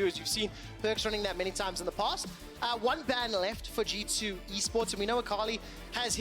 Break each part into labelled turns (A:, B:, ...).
A: as you've seen Perks running that many times in the past. One ban left for G2 Esports, and we know Akali has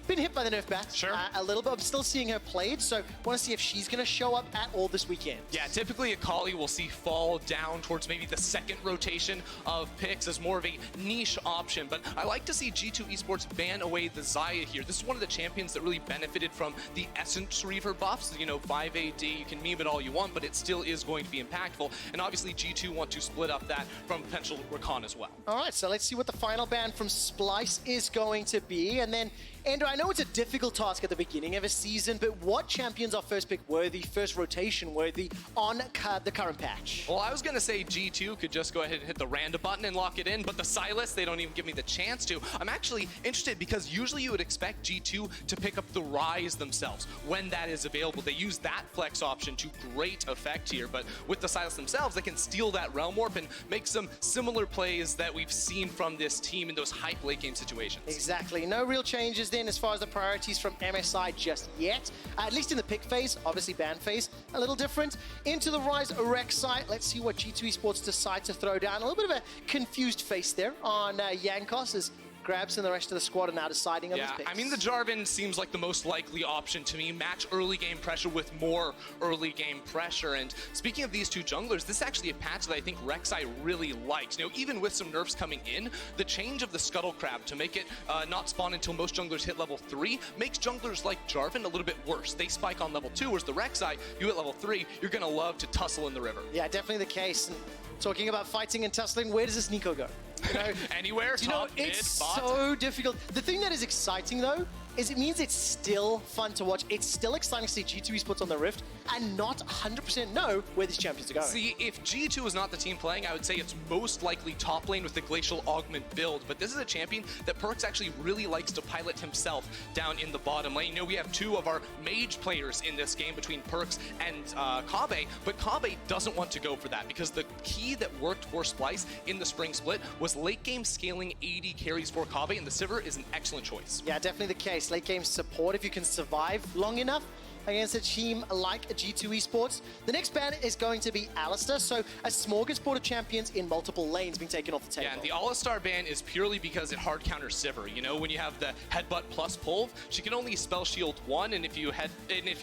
A: been hit by the nerf bat a little bit. I'm still seeing her played, so want to see if she's going to show up at all this weekend.
B: Yeah, typically Akali will see fall down towards maybe the second rotation of picks as more of a niche option, but I like to see G2 Esports ban away the Xayah here. This is one of the champions that really benefited from the Essence Reaver buffs. You know, 5 AD, you can meme it all you want, but it still is going to be impactful, and obviously G2 want to split up that from potential Rakan as well.
A: All right, so let's see what the final ban from Splyce is going to be, and then Andrew, I know it's a difficult task at the beginning of a season, but what champions are first pick worthy, first rotation worthy on the current patch?
B: Well, I was going to say G2 could just go ahead and hit the random button and lock it in, but the Sylas, they don't even give me the chance to. I'm actually interested because usually you would expect G2 to pick up the Rise themselves when that is available. They use that flex option to great effect here, but with the Sylas themselves, they can steal that Realm Warp and make some similar plays that we've seen from this team in those hype late game situations.
A: Exactly. No real changes then as far as the priorities from MSI just yet. At least in the pick phase, obviously ban phase, a little different. Into the Rise Rec site, let's see what G2 Esports decide to throw down. A little bit of a confused face there on Jankos as Grabs and the rest of the squad are now deciding on these picks.
B: I mean, the Jarvan seems like the most likely option to me. Match early game pressure with more early game pressure. And speaking of these two junglers, this is actually a patch that I think Rek'Sai really likes. You know, even with some nerfs coming in, the change of the Scuttle Crab to make it not spawn until most junglers hit level 3 makes junglers like Jarvan a little bit worse. They spike on level 2, whereas the Rek'Sai, you hit level 3, you're going to love to tussle in the river.
A: Yeah, definitely the case. And talking about fighting and tussling, where does this Nico go? You know,
B: anywhere, top, mid,
A: it's
B: bot.
A: So difficult. The thing that is exciting, though, is it means it's still fun to watch. It's still exciting to see G2 Esports on the Rift and not 100% know where these champions are going.
B: See, if G2 is not the team playing, I would say it's most likely top lane with the Glacial Augment build, but this is a champion that Perks actually really likes to pilot himself down in the bottom lane. You know, we have two of our mage players in this game between Perks and Kobbe, but Kobbe doesn't want to go for that because the key that worked for Splyce in the spring split was late game scaling 80 carries for Kobbe, and the Sivir is an excellent choice.
A: Yeah, definitely the case. Late game support, if you can survive long enough against a team like G2 Esports. The next ban is going to be Alistar, so a smorgasbord of champions in multiple lanes being taken off the table.
B: Yeah, and the Alistar ban is purely because it hard counters Sivir. You know, when you have the headbutt plus pulve, she can only spell shield one, and if you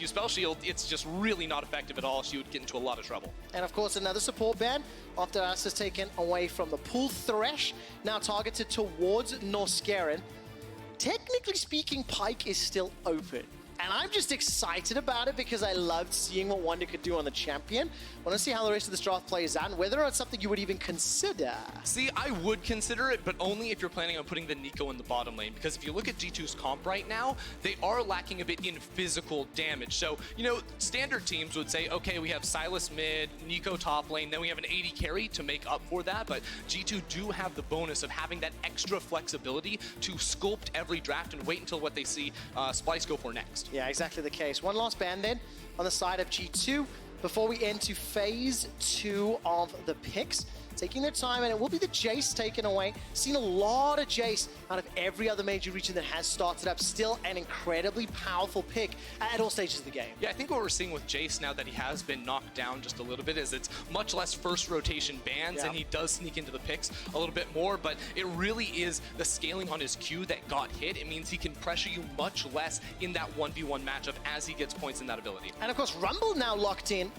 B: spell shield, it's just really not effective at all. She would get into a lot of trouble.
A: And of course, another support ban after Alistar's taken away from the pool. Thresh now targeted towards Norscarin. Technically speaking, Pyke is still open. And I'm just excited about it because I loved seeing what Wonder could do on the champion. I want to see how the rest of this draft plays out and whether or not it's something you would even consider.
B: See, I would consider it, but only if you're planning on putting the Nico in the bottom lane. Because if you look at G2's comp right now, they are lacking a bit in physical damage. So, you know, standard teams would say, okay, we have Sylas mid, Nico top lane, then we have an 80 carry to make up for that. But G2 do have the bonus of having that extra flexibility to sculpt every draft and wait until what they see Splyce go for next.
A: Yeah, exactly the case. One last ban then on the side of G2 before we end to phase 2 of the picks. Taking their time, and it will be the Jace taken away. Seen a lot of Jace out of every other major region that has started up. Still an incredibly powerful pick at all stages of the game.
B: Yeah, I think what we're seeing with Jace now that he has been knocked down just a little bit is it's much less first rotation bans, and he does sneak into the picks a little bit more, but it really is the scaling on his Q that got hit. It means he can pressure you much less in that 1v1 matchup as he gets points in that ability.
A: And of course, Rumble now locked in.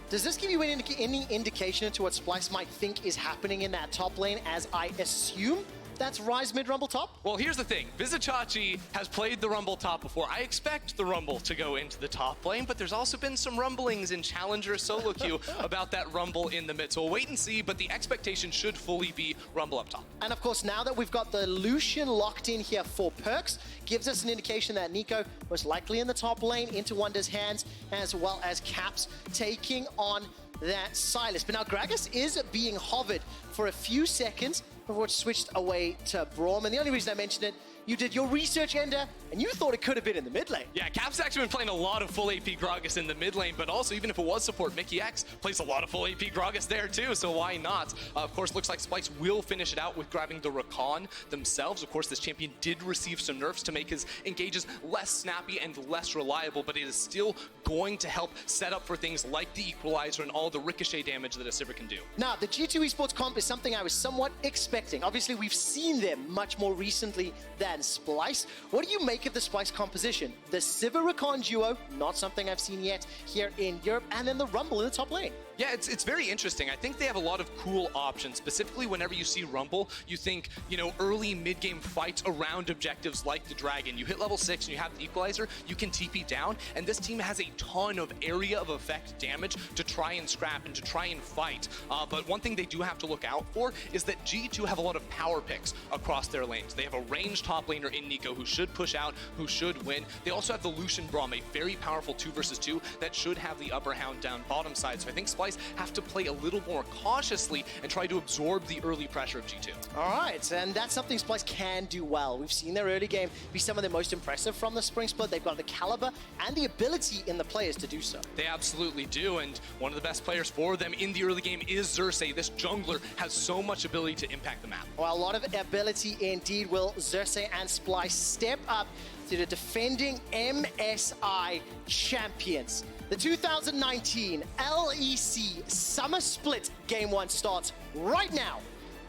A: Does this give you any indication into what Splyce might think is happening in that top lane, as I assume that's Rise mid Rumble top?
B: Well, here's the thing. Vizichachi has played the Rumble top before. I expect the Rumble to go into the top lane, but there's also been some rumblings in Challenger solo queue about that Rumble in the mid. So we'll wait and see, but the expectation should fully be Rumble up top.
A: And of course, now that we've got the Lucian locked in here for Perks, gives us an indication that Nico was likely in the top lane into Wonder's hands, as well as Caps taking on that Sylas. But now Gragas is being hovered for a few seconds before it switched away to Braum. And the only reason I mention it, you did your research, Ender, and you thought it could have been in the mid lane.
B: Yeah, Cap's actually been playing a lot of full AP Gragas in the mid lane, but also even if it was support, Mickey X plays a lot of full AP Gragas there too, so why not? Of course, looks like Splyce will finish it out with grabbing the Rakan themselves. Of course, this champion did receive some nerfs to make his engages less snappy and less reliable, but it is still going to help set up for things like the Equalizer and all the ricochet damage that a Sivir can do.
A: Now, the G2 Esports comp is something I was somewhat expecting. Obviously, we've seen them much more recently than Splyce. What do you make of the Splyce composition? The Sivir-Rakan duo, not something I've seen yet here in Europe, and then the Rumble in the top lane.
B: Yeah, it's very interesting. I think they have a lot of cool options. Specifically, whenever you see Rumble, you think, you know, early mid-game fights around objectives like the Dragon. You hit level 6 and you have the Equalizer, you can TP down, and this team has a ton of area of effect damage to try and scrap and to try and fight. But one thing they do have to look out for is that G2 have a lot of power picks across their lanes. They have a ranged top laner in Nico who should push out, who should win. They also have the Lucian Braum, a very powerful 2 versus 2 that should have the upper hand down bottom side. So I think Splyce have to play a little more cautiously and try to absorb the early pressure of G2.
A: All right, and that's something Splyce can do well. We've seen their early game be some of the most impressive from the Spring Split. They've got the caliber and the ability in the players to do so.
B: They absolutely do, and one of the best players for them in the early game is Xerxes. This jungler has so much ability to impact the map.
A: Well, a lot of ability indeed. Will Xerxes and Splyce step up to the defending MSI champions? The 2019 LEC Summer Split Game 1 starts right now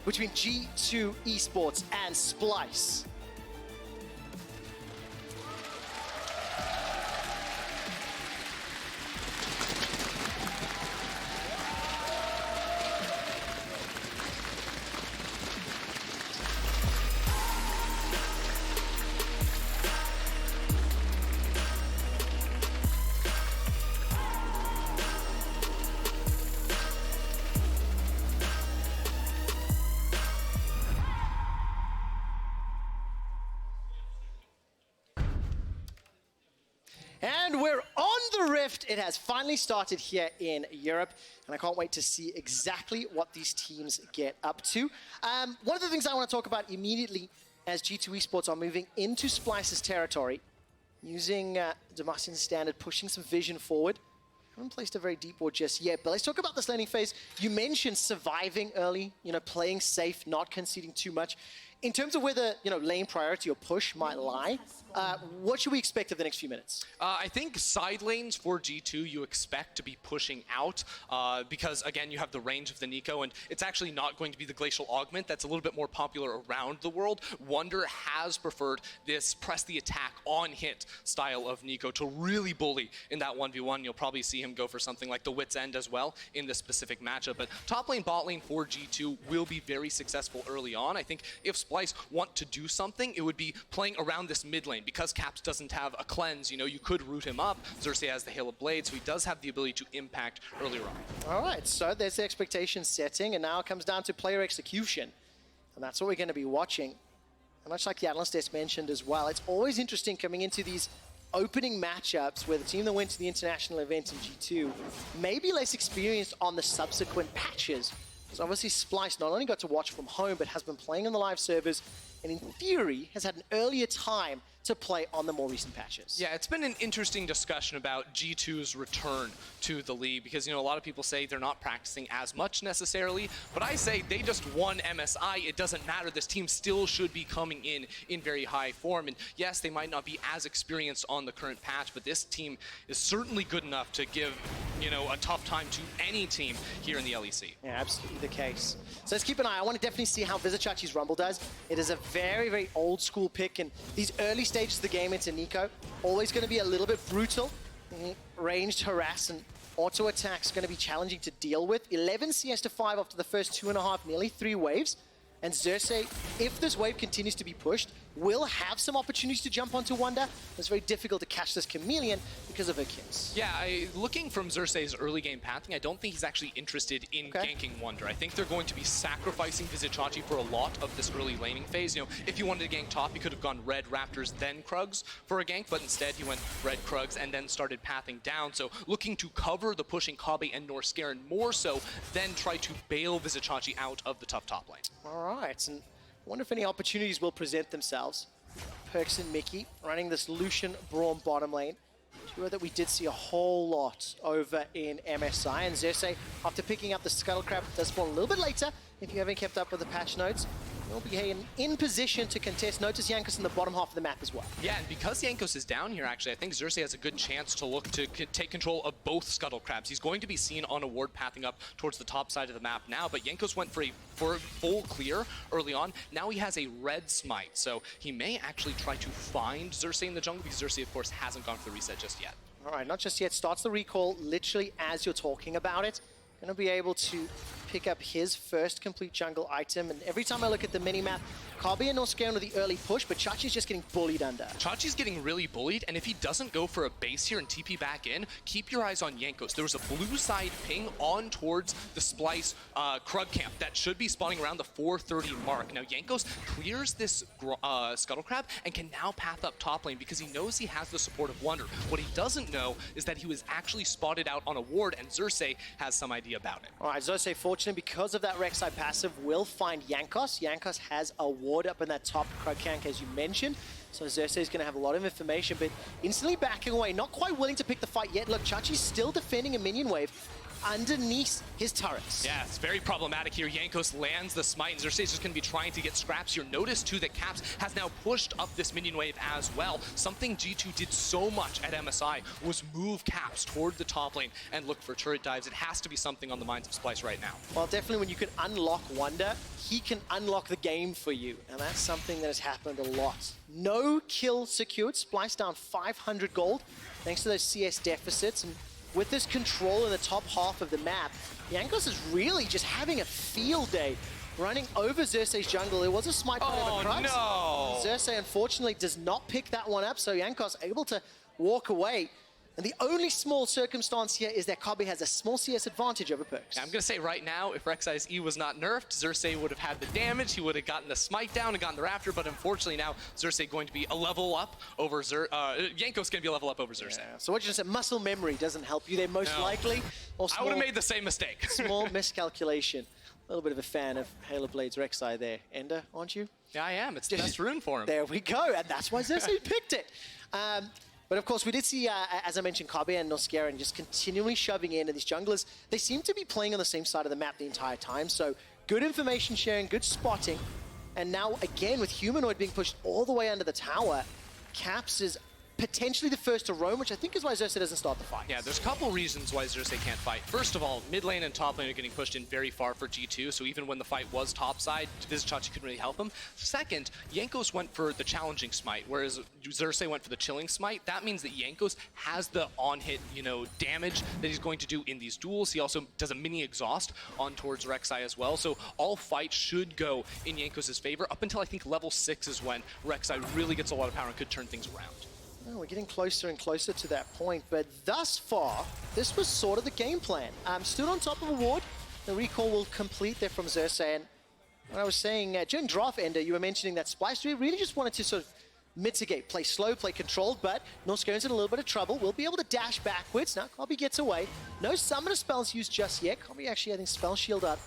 A: between G2 Esports and Splyce. And we're on the Rift. It has finally started here in Europe, and I can't wait to see exactly what these teams get up to. One of the things I want to talk about immediately as G2 Esports are moving into Splyce's territory, using Demacian's standard, pushing some vision forward. Haven't placed a very deep ward just yet, but let's talk about this laning phase. You mentioned surviving early, you know, playing safe, not conceding too much. In terms of where the lane priority or push might lie, what should we expect of the next few minutes?
B: I think side lanes for G2 you expect to be pushing out because, again, you have the range of the Nico, and it's actually not going to be the Glacial Augment that's a little bit more popular around the world. Wunder has preferred this press the attack on hit style of Nico to really bully in that 1v1. You'll probably see him go for something like the Wit's End as well in this specific matchup. But top lane, bot lane for G2 will be very successful early on. I think if Splyce want to do something, it would be playing around this mid lane. Because Caps doesn't have a cleanse, you know, you could root him up. Xerxes has the Hail of Blade, so he does have the ability to impact earlier on.
A: All right, so there's the expectation setting, and now it comes down to player execution. And that's what we're going to be watching. And much like the analyst has mentioned as well, it's always interesting coming into these opening matchups where the team that went to the international event in G2 may be less experienced on the subsequent patches. So obviously Splyce not only got to watch from home, but has been playing on the live servers, and in theory has had an earlier time to play on the more recent patches.
B: Yeah, it's been an interesting discussion about G2's return to the league because, you know, a lot of people say they're not practicing as much necessarily, but I say they just won MSI. It doesn't matter. This team still should be coming in very high form. And yes, they might not be as experienced on the current patch, but this team is certainly good enough to give, you know, a tough time to any team here in the LEC.
A: Yeah, absolutely the case. So let's keep an eye. I want to definitely see how Vizicachi's Rumble does. It is a very, very old school pick, and these early stages of the game into Nico, always going to be a little bit brutal. Ranged harass and auto attacks going to be challenging to deal with. 11 CS to 5 after the first 2.5, nearly 3 waves. And Xerxes, if this wave continues to be pushed, will have some opportunities to jump onto Wunder. It's very difficult to catch this chameleon because of her kills.
B: Yeah, looking from Xerxes' early game pathing, I don't think he's actually interested in ganking Wunder. I think they're going to be sacrificing Vizicachi for a lot of this early laning phase. You know, if he wanted to gank top, he could have gone red Raptors, then Krugs for a gank, but instead he went red Krugs and then started pathing down. So looking to cover the pushing Kabe and Norscarin more so, then try to bail Vizicachi out of the tough top lane.
A: All right, and I wonder if any opportunities will present themselves. Perks and Mickey running this Lucian Braum bottom lane. Duo that we did see a whole lot over in MSI. And Xerxes, after picking up the Scuttle Crab, does spawn a little bit later. If you haven't kept up with the patch notes, you'll be in position to contest. Notice Jankos in the bottom half of the map as well.
B: Yeah, and because Jankos is down here, actually, I think Xerxes has a good chance to look to take control of both Scuttle Crabs. He's going to be seen on a ward pathing up towards the top side of the map now, but Jankos went for a full clear early on. Now he has a red smite, so he may actually try to find Xerxes in the jungle, because Xerxes, of course, hasn't gone for the reset just yet.
A: All right, not just yet. Starts the recall literally as you're talking about it. Gonna be able to pick up his first complete jungle item. And every time I look at the mini-map, Kabi and Norscaron with the early push, but Chachi's just getting bullied under.
B: Chachi's getting really bullied, and if he doesn't go for a base here and TP back in, keep your eyes on Jankos. There was a blue side ping on towards the Splyce Krug camp that should be spawning around the 430 mark. Now Jankos clears this Scuttle Crab and can now path up top lane because he knows he has the support of Wonder. What he doesn't know is that he was actually spotted out on a ward, and Xerxes has some idea about it.
A: All right, Xerxes, fortunate because of that Rek'Sai passive, will find Jankos. Jankos has a ward up in that top Krug camp, as you mentioned. So Xerxes is going to have a lot of information, but instantly backing away, not quite willing to pick the fight yet. Look, Chachi's still defending a minion wave underneath his turrets.
B: Yeah, it's very problematic here. Jankos lands the smite, and Xerxes is going to be trying to get scraps here. Notice, too, that Caps has now pushed up this minion wave as well. Something G2 did so much at MSI was move Caps toward the top lane and look for turret dives. It has to be something on the minds of Splyce right now.
A: Well, definitely when you can unlock Wonder, he can unlock the game for you, and that's something that has happened a lot. No kill secured. Splyce down 500 gold, thanks to those CS deficits, and with this control in the top half of the map, Jankos is really just having a field day running over Xerxes' jungle. There was a smite by the Krux.
B: No!
A: Xerxes, unfortunately, does not pick that one up, so Jankos able to walk away. And the only small circumstance here is that Kabi has a small CS advantage over Perks.
B: Yeah, I'm going to say right now, if Rek'Sai's E was not nerfed, Xerxes would have had the damage, he would have gotten the smite down and gotten the Raptor, but unfortunately now, Xerxes going to be a level up over Jankos going to be a level up over Xerxes.
A: Yeah. So what you just said, muscle memory doesn't help you there most likely. Or
B: I would have made the same mistake.
A: Small miscalculation. A little bit of a fan of Halo Blade's Rek'Sai there. Ender, aren't you?
B: Yeah, I am. It's the best rune for him.
A: There we go, and that's why Xerxes picked it. But of course, we did see, as I mentioned, Kabi and Norscaron just continually shoving in, and these junglers, they seem to be playing on the same side of the map the entire time. So good information sharing, good spotting. And now, again, with Humanoid being pushed all the way under the tower, Caps is potentially the first to roam, which I think is why Xerxes doesn't start the fight.
B: Yeah, there's a couple reasons why Xerxes can't fight. First of all, mid lane and top lane are getting pushed in very far for G2, so even when the fight was topside, Chachi couldn't really help him. Second, Jankos went for the challenging smite, whereas Xerxes went for the chilling smite. That means that Jankos has the on-hit, damage that he's going to do in these duels. He also does a mini exhaust on towards Rek'Sai as well, so all fights should go in Jankos' favor up until I think level 6 is when Rek'Sai really gets a lot of power and could turn things around.
A: Well, we're getting closer and closer to that point, but thus far, this was sort of the game plan. Stood on top of a ward, the recall will complete there from Xerxes, and when I was saying, during draft, Ender, you were mentioning that Splyce really just wanted to sort of mitigate, play slow, play controlled, but Norscaron's in a little bit of trouble. We'll be able to dash backwards. Now Kabi gets away. No summoner spells used just yet. Kabi actually, I think, spell shield up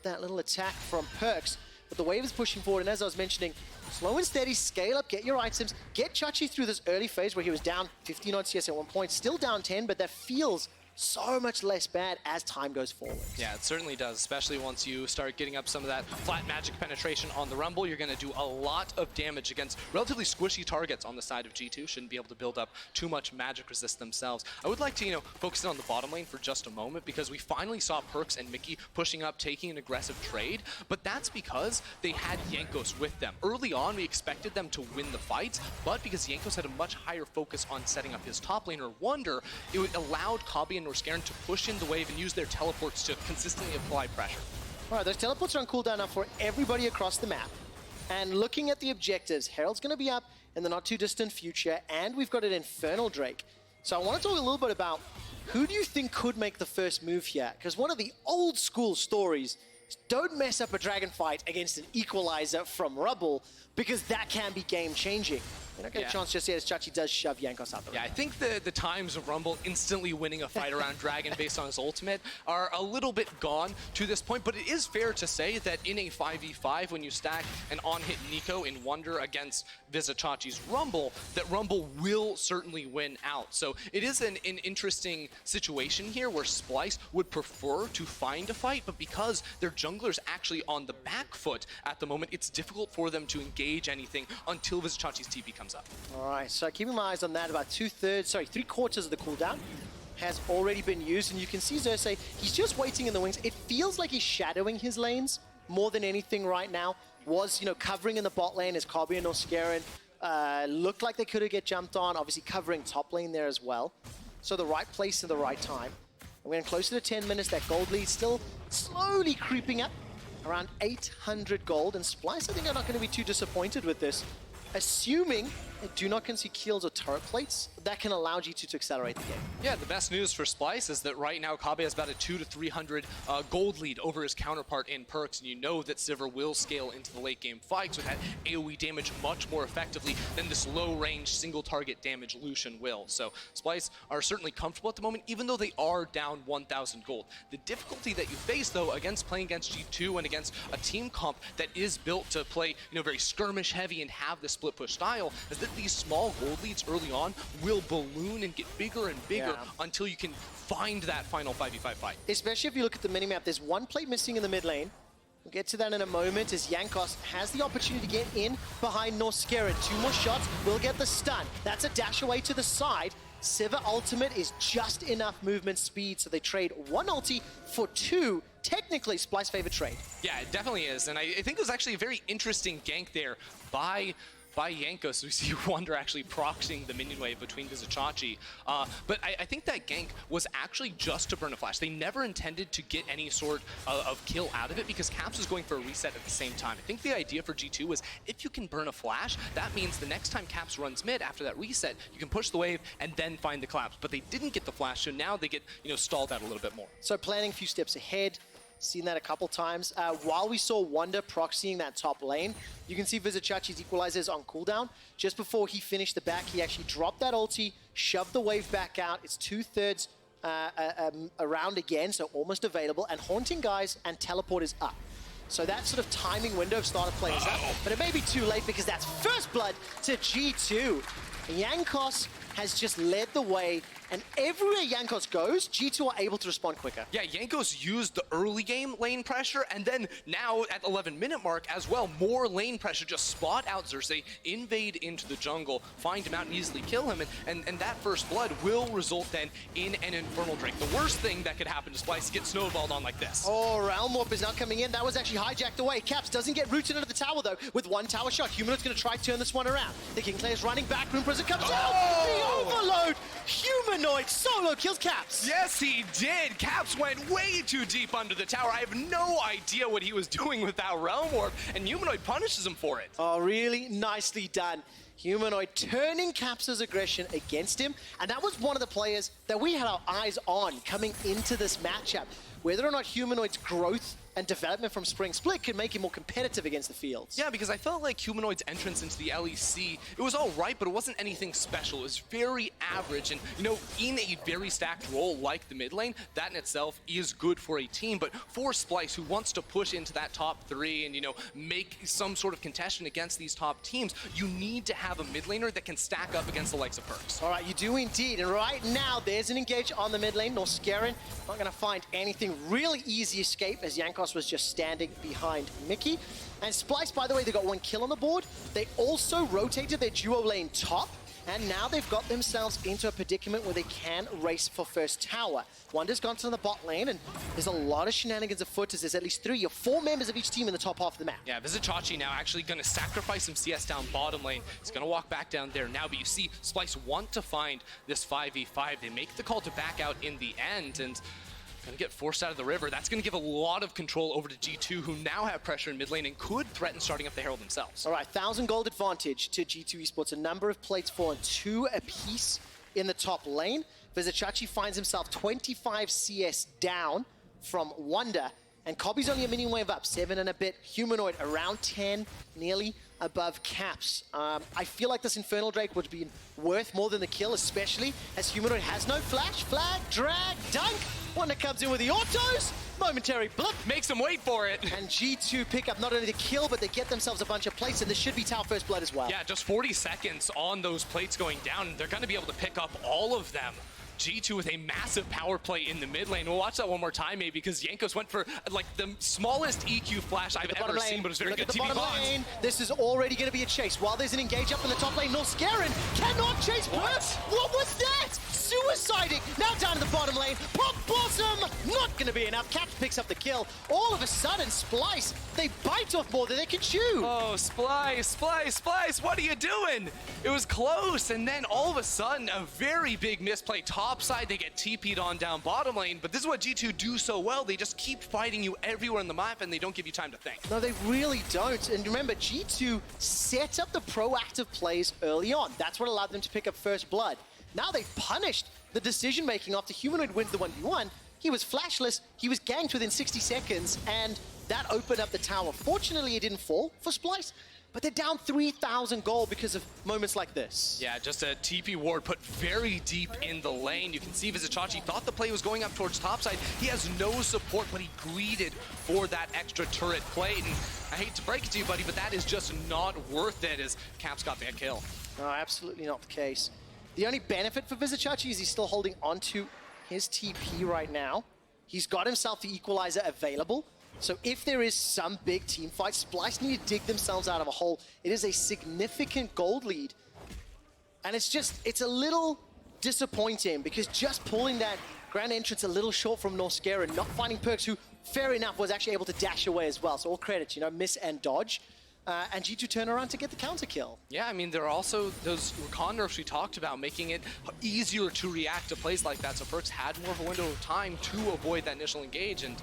A: that little attack from Perks. But the wave is pushing forward, and as I was mentioning, slow and steady, scale up, get your items, get Chachi through this early phase where he was down 15 on CS at one point, still down 10, but that feels so much less bad as time goes forward.
B: Yeah, it certainly does, especially once you start getting up some of that flat magic penetration on the Rumble. You're going to do a lot of damage against relatively squishy targets on the side of G2. Shouldn't be able to build up too much magic resist themselves. I would like to, focus in on the bottom lane for just a moment, because we finally saw Perks and Mickey pushing up, taking an aggressive trade, but that's because they had Jankos with them. Early on, we expected them to win the fights, but because Jankos had a much higher focus on setting up his top laner Wonder, it allowed Kabi and Norscaron to push in the wave and use their teleports to consistently apply pressure.
A: All right, those teleports are on cooldown now for everybody across the map. And looking at the objectives, Herald's going to be up in the not-too-distant future, and we've got an Infernal Drake. So I want to talk a little bit about who do you think could make the first move here? Because one of the old-school stories don't mess up a dragon fight against an equalizer from Rubble, because that can be game-changing. You don't get a chance just yet as Chachi does shove Jankos out the ring.
B: Yeah, I think the times of Rumble instantly winning a fight around Dragon based on his ultimate are a little bit gone to this point, but it is fair to say that in a 5v5, when you stack an on-hit Nico in Wonder against Vizichachi's Rumble, that Rumble will certainly win out. So it is an interesting situation here where Splyce would prefer to find a fight, but because their jungler's actually on the back foot at the moment, it's difficult for them to engage anything until Vizichachi's TP comes up.
A: All right, so keeping my eyes on that, about 3/4 of the cooldown has already been used, and you can see Xerxes, he's just waiting in the wings. It feels like he's shadowing his lanes more than anything right now. Was, covering in the bot lane as Kabi and Norscarin looked like they could get jumped on, obviously covering top lane there as well. So the right place and the right time. And we're getting closer to 10 minutes, that gold lead still slowly creeping up, around 800 gold, and Splyce, I think, are not going to be too disappointed with this. Assuming they do not concede kills or turret plates, that can allow G2 to accelerate the game.
B: Yeah, the best news for Splyce is that right now Kabe has about a 200 to 300 gold lead over his counterpart in Perks, and you know that Sivir will scale into the late game fights with that AoE damage much more effectively than this low range single target damage Lucian will. So Splyce are certainly comfortable at the moment, even though they are down 1,000 gold. The difficulty that you face though against playing against G2 and against a team comp that is built to play very skirmish heavy and have the split push style is that these small gold leads early on will balloon and get bigger and bigger until you can find that final 5v5 fight.
A: Especially if you look at the minimap, there's one plate missing in the mid lane. We'll get to that in a moment as Jankos has the opportunity to get in behind Norscarin. 2 more shots, will get the stun. That's a dash away to the side. Sivir ultimate is just enough movement speed, so they trade 1 ulti for 2. Technically, Splyce favorite trade.
B: Yeah, it definitely is, and I think it was actually a very interesting gank there by Jankos. We see Wonder actually proxying the minion wave between Vizichachi. But I think that gank was actually just to burn a flash. They never intended to get any sort of kill out of it because Caps was going for a reset at the same time. I think the idea for G2 was if you can burn a flash, that means the next time Caps runs mid after that reset, you can push the wave and then find the collapse. But they didn't get the flash, so now they get stalled out a little bit more.
A: So planning a few steps ahead. Seen that a couple times. While we saw Wonder proxying that top lane, you can see Vizichachi's equalizers on cooldown. Just before he finished the back, he actually dropped that ulti, shoved the wave back out. It's 2/3 around again, so almost available. And Haunting Guys and Teleport is up. So that sort of timing window of starter play is up. But it may be too late because that's first blood to G2. Jankos has just led the way, and everywhere Jankos goes, G2 are able to respond quicker.
B: Yeah, Jankos used the early game lane pressure, and then now at 11-minute mark as well, more lane pressure. Just spot out Xerxes, invade into the jungle, find him out and easily kill him, and that first blood will result then in an Infernal Drake. The worst thing that could happen to Splyce is get snowballed on like this.
A: Oh, Realm Warp is now coming in. That was actually hijacked away. Caps doesn't get rooted into the tower though, with 1 tower shot. Humanoid's going to try to turn this one around. The Kingslayer running back, Rune Prison comes out. The overload! Humanoid solo kills Caps.
B: Yes, he did. Caps went way too deep under the tower. I have no idea what he was doing with that Realm Warp, and Humanoid punishes him for it.
A: Oh, really nicely done. Humanoid turning Caps' aggression against him, and that was one of the players that we had our eyes on coming into this matchup. Whether or not Humanoid's growth and development from Spring Split could make him more competitive against the fields.
B: Yeah, because I felt like Humanoid's entrance into the LEC, it was all right, but it wasn't anything special. It was very average, and in a very stacked role like the mid lane, that in itself is good for a team, but for Splyce, who wants to push into that top 3 and, make some sort of contention against these top teams, you need to have a mid laner that can stack up against the likes of Perks.
A: All right, you do indeed, and right now, there's an engage on the mid lane. Norscarin not going to find anything. Really easy escape as Jankos was just standing behind Mickey. And Splyce, by the way, they got 1 kill on the board. They also rotated their duo lane top, and now they've got themselves into a predicament where they can race for first tower. Wonder's gone to the bot lane, and there's a lot of shenanigans afoot as there's at least 3 or 4 members of each team in the top half of the map.
B: Yeah, Vizichachi now actually going to sacrifice some CS down bottom lane. He's going to walk back down there now, but you see Splyce want to find this 5v5. They make the call to back out in the end, and going to get forced out of the river. That's going to give a lot of control over to G2, who now have pressure in mid lane and could threaten starting up the Herald themselves.
A: All right, 1,000 gold advantage to G2 Esports. A number of plates fallen, 2 apiece in the top lane. Vizichachi finds himself 25 CS down from Wonder. And Cobby's only a mini wave up, 7 and a bit. Humanoid around 10, nearly above Caps. I feel like this Infernal Drake would be worth more than the kill, especially as Humanoid has no flash, flag, drag, dunk. Wonder comes in with the autos, momentary blip.
B: Makes them wait for it.
A: And G2 pick up not only the kill, but they get themselves a bunch of plates, and this should be Tau First Blood as well.
B: Yeah, just 40 seconds on those plates going down, and they're going to be able to pick up all of them. G2 with a massive power play in the mid lane. We'll watch that one more time, maybe, because Jankos went for like the smallest EQ flash I've ever seen, but it was very
A: Look
B: good.
A: at the bottom lane. This is already going to be a chase. While there's an engage up in the top lane, Norscarin cannot chase Perks. What was that? Suiciding. Now down to the bottom lane. Pop Blossom. Not going to be enough. Caps picks up the kill. All of a sudden, Splyce, they bite off more than they can chew.
B: Oh, Splyce, what are you doing? It was close, and then all of a sudden, a very big misplay. Top side, they get TP'd on down bottom lane, but this is what G2 do so well. They just keep fighting you everywhere on the map, and they don't give you time to think.
A: No, they really don't. And remember, G2 set up the proactive plays early on. That's what allowed them to pick up first blood. Now they've punished the decision-making after Humanoid wins the 1v1. He was flashless, he was ganked within 60 seconds, and that opened up the tower. Fortunately, it didn't fall for Splyce, but they're down 3,000 gold because of moments like this.
B: Yeah, just a TP ward put very deep in the lane. You can see Vizicachi thought the play was going up towards topside. He has no support, but he greeted for that extra turret plate. And I hate to break it to you, buddy, but that is just not worth it as Caps got that kill.
A: No, absolutely not the case. The only benefit for Vizicachi is he's still holding onto his TP right now. He's got himself the equalizer available. So if there is some big team fight, Splyce need to dig themselves out of a hole. It is a significant gold lead. And it's a little disappointing because just pulling that grand entrance a little short from Norscarin, not finding Perks, who, fair enough, was actually able to dash away as well. So all credit, you know, miss and dodge. And G2 turn around to get the counter kill.
B: Yeah, I mean, there are also those recon nerfs we talked about, making it easier to react to plays like that. So Perks had more of a window of time to avoid that initial engage, and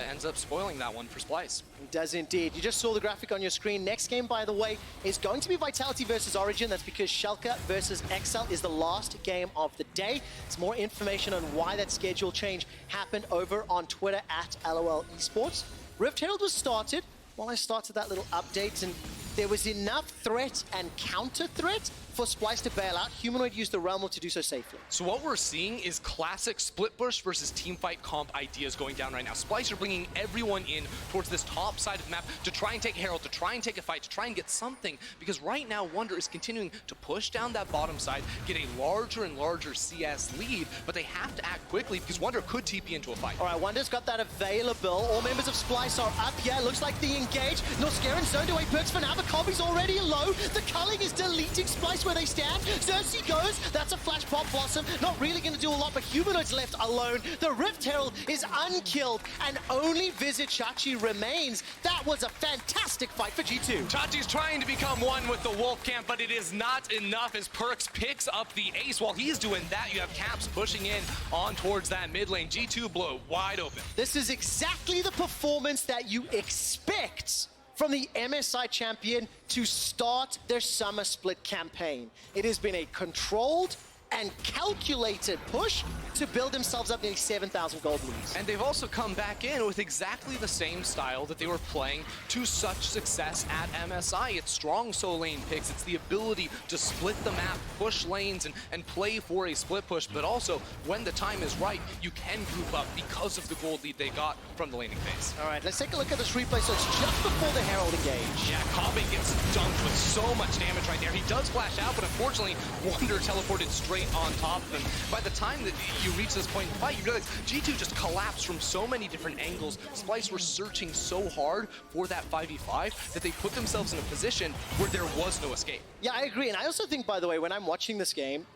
B: ends up spoiling that one for Splyce.
A: It does indeed. You just saw the graphic on your screen. Next game, by the way, is going to be Vitality versus Origin. That's because Schalke versus Excel is the last game of the day. There's more information on why that schedule change happened over on Twitter at LOL Esports. Rift Herald was started. Well, I started that little update, and there was enough threat and counter threat for Splyce to bail out. Humanoid used the Realm to do so safely.
B: So what we're seeing is classic split push versus teamfight comp ideas going down right now. Splyce are bringing everyone in towards this top side of the map to try and take Herald, to try and take a fight, to try and get something, because right now Wonder is continuing to push down that bottom side, get a larger and larger CS lead, but they have to act quickly because Wonder could TP into a fight.
A: All right, Wonder's got that available. All members of Splyce are up. Yeah, looks like the engage. Norscarin zoned away Perks for now, but Cobby's already low. The culling is deleting Splyce where they stand. Xerxes goes. That's a flash pop Blossom. Not really going to do a lot, but Humanoid's left alone. The Rift Herald is unkilled, and only Vizicachi remains. That was a fantastic fight for G2.
B: Chachi's trying to become one with the Wolf Camp, but it is not enough as Perks picks up the ace. While he's doing that, you have Caps pushing in on towards that mid lane. G2 blow wide open.
A: This is exactly the performance that you expect from the MSI champion to start their summer split campaign. It has been a controlled and calculated push to build themselves up nearly 7,000 gold leads.
B: And they've also come back in with exactly the same style that they were playing to such success at MSI. It's strong solo lane picks, it's the ability to split the map, push lanes, and play for a split push, but also when the time is right, you can group up because of the gold lead they got from the laning phase.
A: All right, let's take a look at this replay. So it's just before the Herald engage.
B: Yeah, Kobbe gets dunked with so much damage right there. He does flash out, but unfortunately, Wonder teleported straight on top of him. By the time that you reach this point in the fight, you realize G2 just collapsed from so many different angles. Splyce were searching so hard for that 5v5 that they put themselves in a position where there was no escape.
A: Yeah, I agree. And I also think, by the way, when I'm watching this game,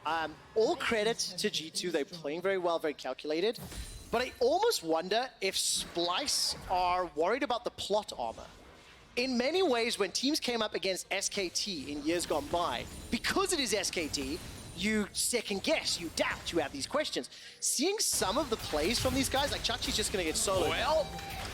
A: all credit to G2. They're playing very well, very calculated. But I almost wonder if Splyce are worried about the plot armor. In many ways, when teams came up against SKT in years gone by, because it is SKT, you second guess, you doubt, you have these questions. Seeing some of the plays from these guys, like Chachi's just gonna get soloed.
B: Well,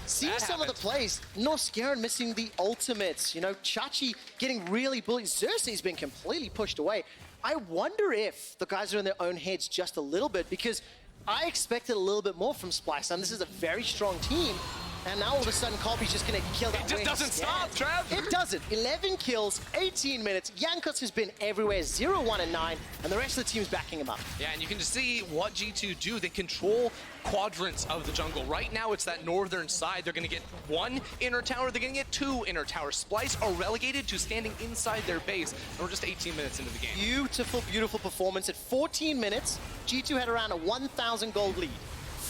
A: seeing some of the plays, Norscarin missing the ultimates, you know, Chachi getting really bullied. Xerxes been completely pushed away. I wonder if the guys are in their own heads just a little bit, because I expected a little bit more from Splyce, and this is a very strong team. And now all of a sudden, Colby's just going to kill that.
B: It just doesn't stop, Trev.
A: It doesn't. 11 kills, 18 minutes. Jankos has been everywhere, 0, 1, and 9, and the rest of the team's backing him up.
B: Yeah, and you can just see what G2 do. They control quadrants of the jungle. Right now, it's that northern side. They're going to get 1 inner tower. They're going to get 2 inner towers. Splyce are relegated to standing inside their base, and we're just 18 minutes into the game.
A: Beautiful, beautiful performance. At 14 minutes, G2 had around a 1,000 gold lead.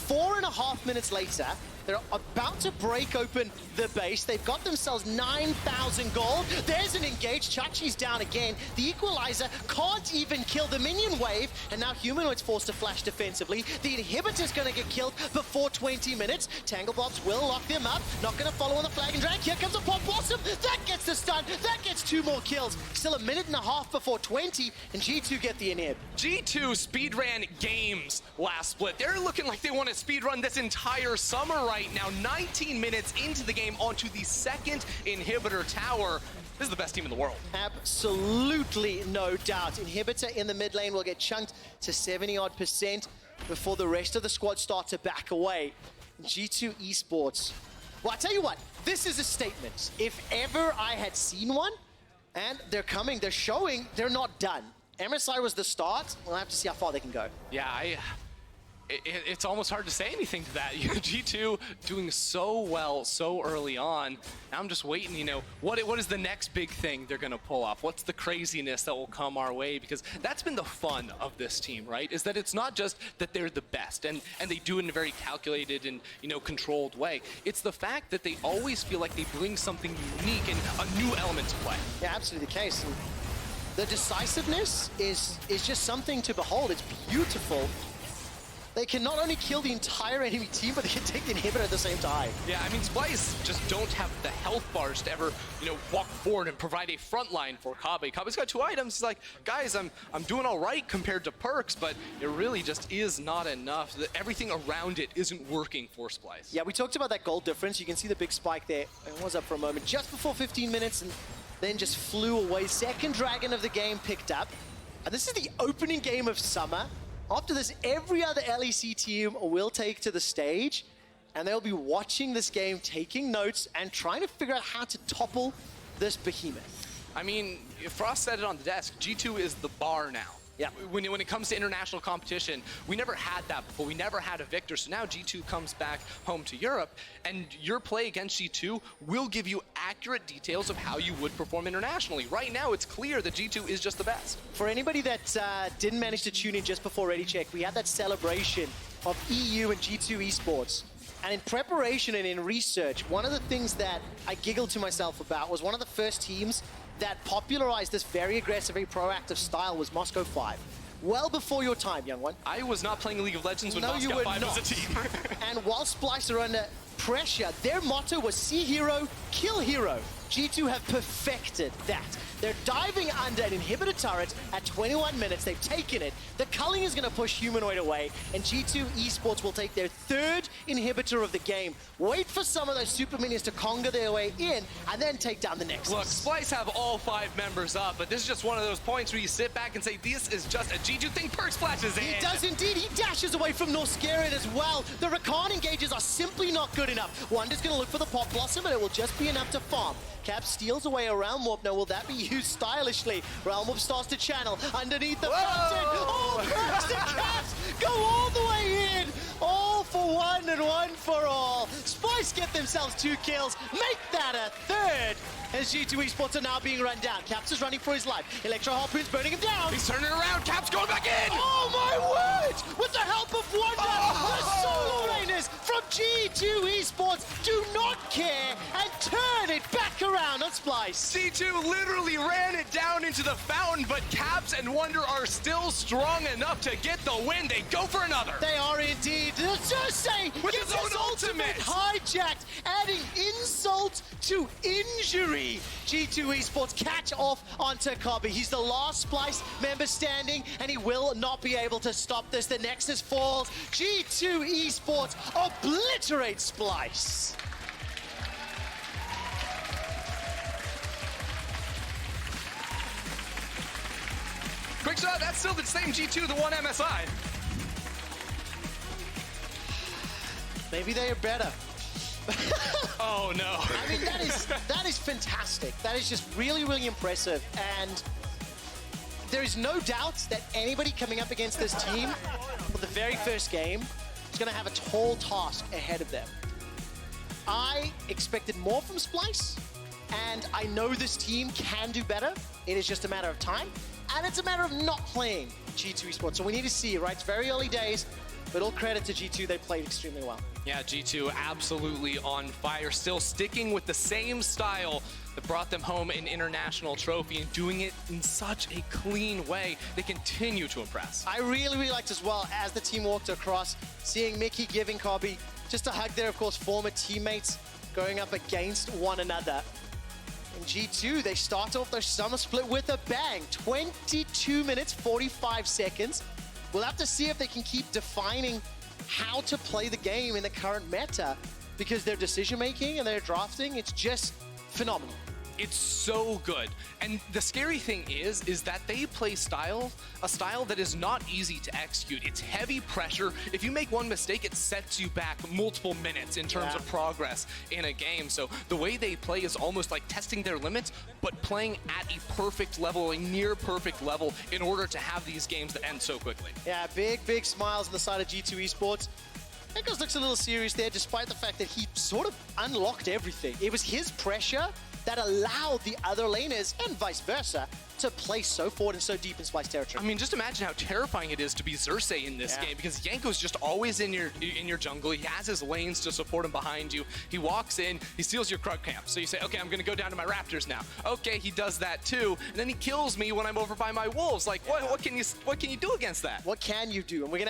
A: 4.5 minutes later, they're about to break open the base. They've got themselves 9,000 gold. There's an engage. Chachi's down again. The equalizer can't even kill the minion wave. And now Humanoid's forced to flash defensively. The inhibitor's going to get killed before 20 minutes. Tanglebobs will lock them up. Not going to follow on the flag and drag. Here comes a Pop Blossom. That gets the stun. That gets 2 more kills. Still 1.5 minutes before 20. And G2 get the inhib.
B: G2 speedran games last split. They're looking like they want to speedrun this entire summer right now. 19 minutes into the game onto the second inhibitor tower. This is the best team in the world.
A: Absolutely no doubt. Inhibitor in the mid lane will get chunked to 70-odd% before the rest of the squad start to back away. G2 Esports. Well, I tell you what, this is a statement. If ever I had seen one, and they're coming, they're showing, they're not done. MSI was the start. We'll have to see how far they can go.
B: Yeah, it's almost hard to say anything to that. G2 doing so well so early on. Now I'm just waiting, you know, what is the next big thing they're going to pull off? What's the craziness that will come our way? Because that's been the fun of this team, right? Is that it's not just that they're the best and they do it in a very calculated and, you know, controlled way. It's the fact that they always feel like they bring something unique and a new element to play.
A: Yeah, absolutely the case. And the decisiveness is just something to behold. It's beautiful. They can not only kill the entire enemy team, but they can take the inhibitor at the same time.
B: Yeah, I mean, Splyce just don't have the health bars to ever, you know, walk forward and provide a front line for Kobbe. Kobbe's got 2 items. He's like, guys, I'm doing all right compared to Perks, but it really just is not enough. Everything around it isn't working for Splyce.
A: Yeah, we talked about that gold difference. You can see the big spike there. It was up for a moment, just before 15 minutes, and then just flew away. Second dragon of the game picked up. And this is the opening game of summer. After this, every other LEC team will take to the stage, and they'll be watching this game, taking notes, and trying to figure out how to topple this behemoth.
B: I mean, Frost said it on the desk, G2 is the bar now.
A: Yeah.
B: When it comes to international competition, we never had that before. We never had a victor. So now G2 comes back home to Europe, and your play against G2 will give you accurate details of how you would perform internationally. Right now, it's clear that G2 is just the best.
A: For anybody that didn't manage to tune in just before Ready Check, we had that celebration of EU and G2 Esports. And in preparation and in research, one of the things that I giggled to myself about was one of the first teams that popularized this very aggressive, very proactive style was Moscow 5. Well before your time, young one.
B: I was not playing League of Legends when
A: No,
B: Moscow
A: you were
B: 5
A: not.
B: was a team.
A: And while Splyce are under pressure, their motto was see hero, kill hero. G2 have perfected that. They're diving under an inhibitor turret at 21 minutes. They've taken it. The culling is going to push Humanoid away, and G2 Esports will take their 3rd inhibitor of the game. Wait for some of those super minions to conga their way in, and then take down the Nexus.
B: Look, Splyce have all 5 members up, but this is just one of those points where you sit back and say, this is just a G2 thing. Perks flashes in.
A: He does indeed. He dashes away from Norscarin as well. The Rakan engages are simply not good enough. Wonder's going to look for the Pop Blossom, and it will just be enough to farm. Cap steals away a Realm Warp. Now, will that be used stylishly? Realm Warp starts to channel underneath the fountain. Oh, Perks the Caps go all the way in. All for one and one for all. Splyce get themselves 2 kills. Make that a 3rd. As G2 Esports are now being run down. Caps is running for his life. Electro Harpoon's burning him down.
B: He's turning around. Caps going back in.
A: Oh, my word! With the help of Wonder, the solo laners from G2 Esports do not care and turn it back around on Splyce.
B: G2 literally ran it down into the fountain, but Caps and Wonder are still strong enough to get the win. They go for another.
A: They are indeed. Cersei
B: With
A: gets
B: his own
A: his
B: ultimate.
A: hijacked, adding insult to injury. G2 Esports catch off onto Kobbe. He's the last Splyce member standing, and he will not be able to stop this. The Nexus falls. G2 Esports obliterates Splyce.
B: Quick shot, that's still the same G2, the one MSI.
A: Maybe they are better.
B: Oh no.
A: I mean, that is fantastic. That is just really, really impressive. And there is no doubt that anybody coming up against this team for the very first game is going to have a tall task ahead of them. I expected more from Splyce, and I know this team can do better. It is just a matter of time, and it's a matter of not playing G2 Esports. So we need to see, right? It's very early days, but all credit to G2, they played extremely well.
B: Yeah, G2 absolutely on fire, still sticking with the same style that brought them home an international trophy and doing it in such a clean way. They continue to impress.
A: I really, really liked as well, as the team walked across, seeing Mickey giving Kobe just a hug there, of course, former teammates going up against one another. In G2, they start off their summer split with a bang. 22 minutes, 45 seconds. We'll have to see if they can keep defining how to play the game in the current meta, because their decision-making and their drafting, it's just phenomenal.
B: It's so good. And the scary thing is that they play a style that is not easy to execute. It's heavy pressure. If you make one mistake, it sets you back multiple minutes in terms of progress in a game. So the way they play is almost like testing their limits, but playing at a perfect level, a near perfect level, in order to have these games that end so quickly.
A: Yeah, big smiles on the side of G2 Esports. Echoes looks a little serious there, despite the fact that he sort of unlocked everything. It was his pressure that allowed the other laners, and vice versa, to play so forward and so deep in Splyce territory.
B: I mean, just imagine how terrifying it is to be Xerxes in this game, because Yanko's just always in your jungle. He has his lanes to support him behind you. He walks in, he steals your Krug camp. So you say, okay, I'm gonna go down to my Raptors now. Okay, he does that too, and then he kills me when I'm over by my wolves. Like, what can you do against that?
A: What can you do? And we're gonna have